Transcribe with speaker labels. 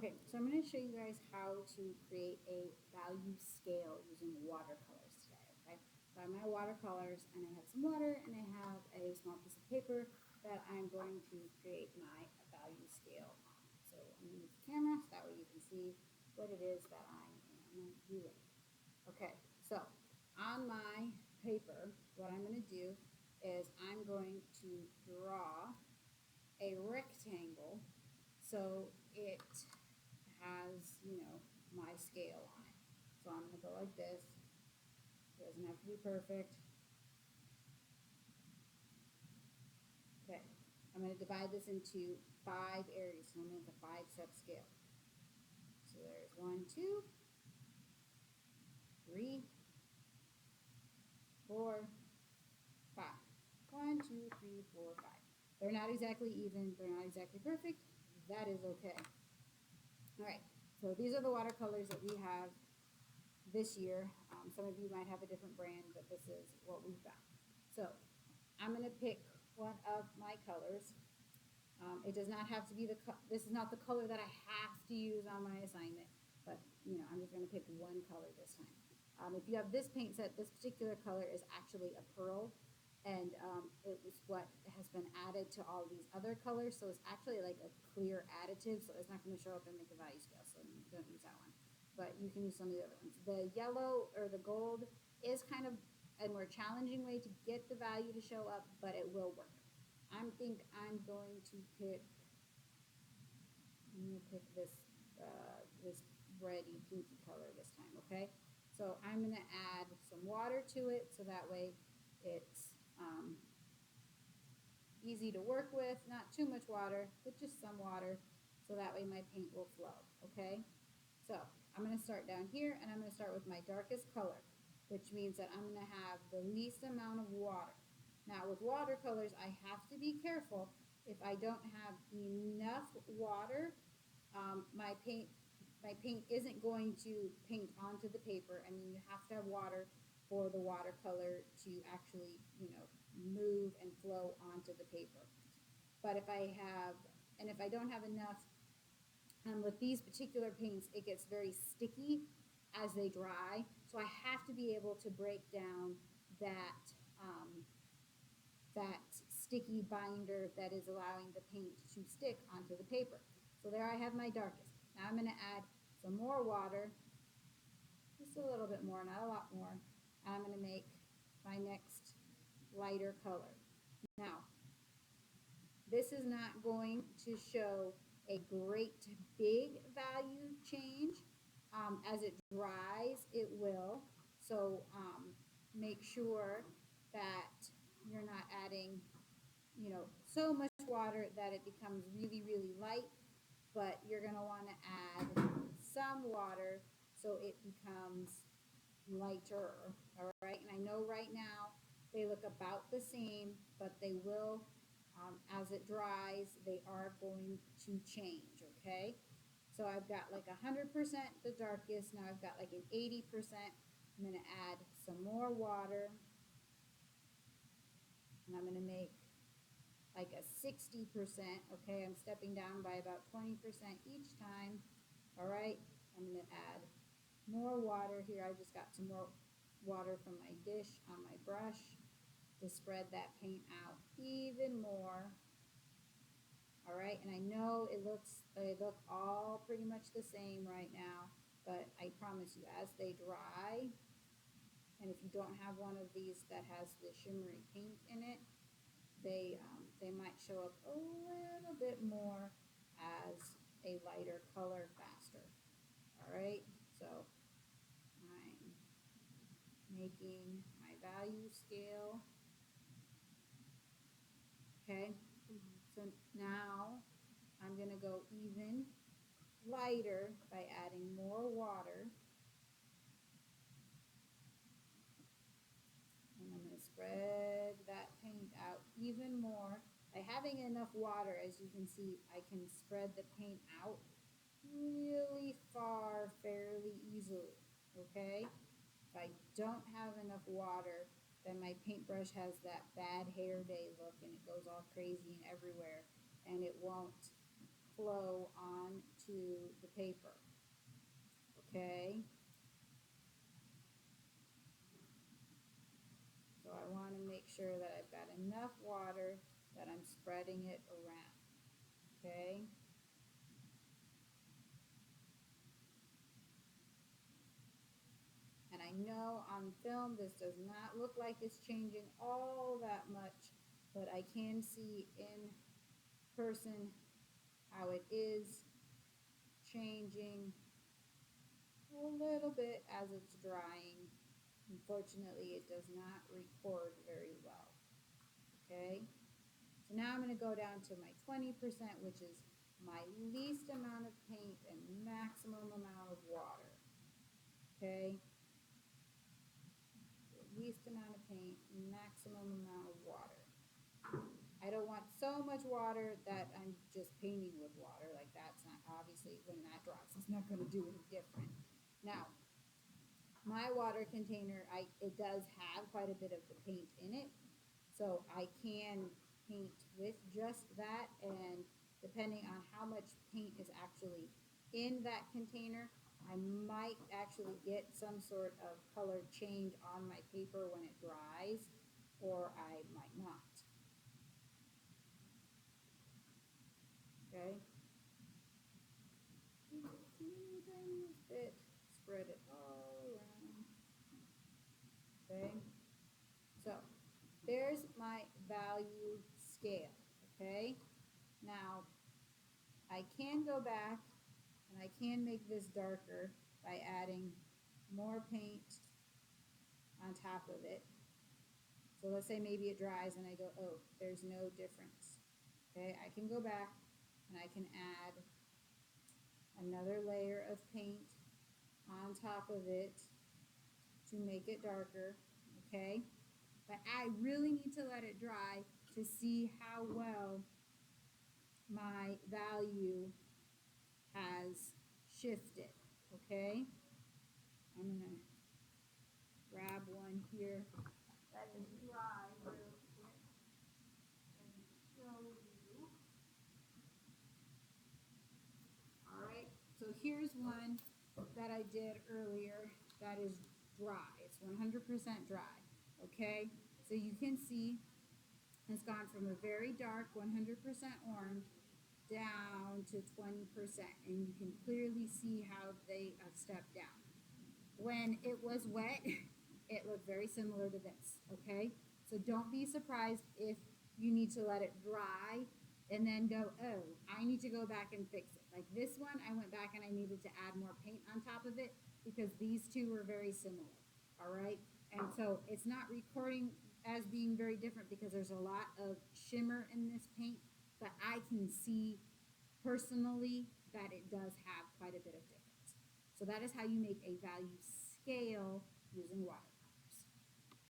Speaker 1: Okay, so I'm going to show you guys how to create a value scale using watercolors today, okay? So I have my watercolors and I have some water and I have a small piece of paper that I'm going to create my value scale on. So I'm going to use the camera so that way you can see what it is that I am doing. Okay, so on my paper, what I'm going to do is I'm going to draw a rectangle so it has, my scale on it. So I'm going to go like this. It doesn't have to be perfect. Okay, I'm going to divide this into 5 areas. So I'm going to make a 5-step scale. So there's 1, 2, 3, 4, 5. 1, 2, 3, 4, 5. They're not exactly even. They're not exactly perfect. That is okay. All right, so these are the watercolors that we have this year. Some of you might have a different brand, but this is what we've got. So I'm going to pick one of my colors. It does not have to be this is not the color that I have to use on my assignment, but I'm just going to pick one color this time. If you have this paint set, this particular color is actually a pearl, and it was what has been added to all these other colors, so it's actually like a clear additive, so it's not going to show up in the value scale, so don't use that one. But you can use some of the other ones. The yellow or the gold is kind of a more challenging way to get the value to show up, but it will work. I'm going to pick. I'm going to pick this this reddy pinky color this time. Okay, so I'm going to add some water to it, so that way it's easy to work with. Not too much water, but just some water, so that way my paint will flow. Okay, so I'm going to start down here, and I'm going to start with my darkest color, which means that I'm going to have the least amount of water. Now with watercolors, I have to be careful. If I don't have enough water, my paint isn't going to paint onto the paper. I mean, you have to have water for the watercolor to actually, move and flow onto the paper. But if I don't have enough, with these particular paints, it gets very sticky as they dry. So I have to be able to break down that sticky binder that is allowing the paint to stick onto the paper. So there I have my darkest. Now I'm going to add some more water, just a little bit more, not a lot more. And I'm going to make my next lighter color. Now, this is not going to show a great big value change. As it dries, it will. So make sure that you're not adding, so much water that it becomes really, really light, but you're going to want to add some water so it becomes lighter, all right? And I know right now they look about the same, but they will, as it dries, they are going to change, okay? So I've got like 100% the darkest, now I've got like an 80%. I'm going to add some more water, and I'm going to make like a 60%, okay? I'm stepping down by about 20% each time, all right? I'm going to add more water here. I just got some more water from my dish on my brush to spread that paint out even more, all right? And I know they look all pretty much the same right now, but I promise you, as they dry, and if you don't have one of these that has the shimmery paint in it, they might show up a little bit more as a lighter color faster. All right, so I'm making my value scale. Okay, so now I'm going to go even lighter by adding more water. And I'm going to spread that paint out even more. By having enough water, as you can see, I can spread the paint out really far fairly easily, okay? If I don't have enough water, then my paintbrush has that bad hair day look and it goes all crazy and everywhere, and it won't flow on to the paper, okay? So I want to make sure that I've got enough water that I'm spreading it around, okay? And I know on film this does not look like it's changing all that much, but I can see in person how it is changing a little bit as it's drying. Unfortunately, it does not record very well, okay? So now I'm going to go down to my 20%, which is my least amount of paint and maximum amount of water, okay? Least amount of paint, maximum amount of water. I don't want so much water that I'm just painting with water. Like that's not, obviously when that dries, it's not going to do any different. Now, my water container, it does have quite a bit of the paint in it. So I can paint with just that, and depending on how much paint is actually in that container, I might actually get some sort of color change on my paper when it dries, or I might not. Okay? Teeny tiny bit, spread it all around. Okay? So, there's my value scale. Okay? Now, I can go back and I can make this darker by adding more paint on top of it. So let's say maybe it dries and I go, oh, there's no difference. Okay, I can go back and I can add another layer of paint on top of it to make it darker, okay? But I really need to let it dry to see how well my value has shifted, okay? I'm gonna grab one here that is dry real quick and show you. All right, so here's one that I did earlier that is dry. It's 100% dry, okay? So you can see it's gone from a very dark 100% orange down to 20%, and you can clearly see how they have stepped down. When it was wet, it looked very similar to this, okay? So don't be surprised if you need to let it dry and then go, oh, I need to go back and fix it. Like this one, I went back and I needed to add more paint on top of it because these two were very similar, all right? And so it's not recording as being very different because there's a lot of shimmer in this paint, but I can see personally that it does have quite a bit of difference. So that is how you make a value scale using water.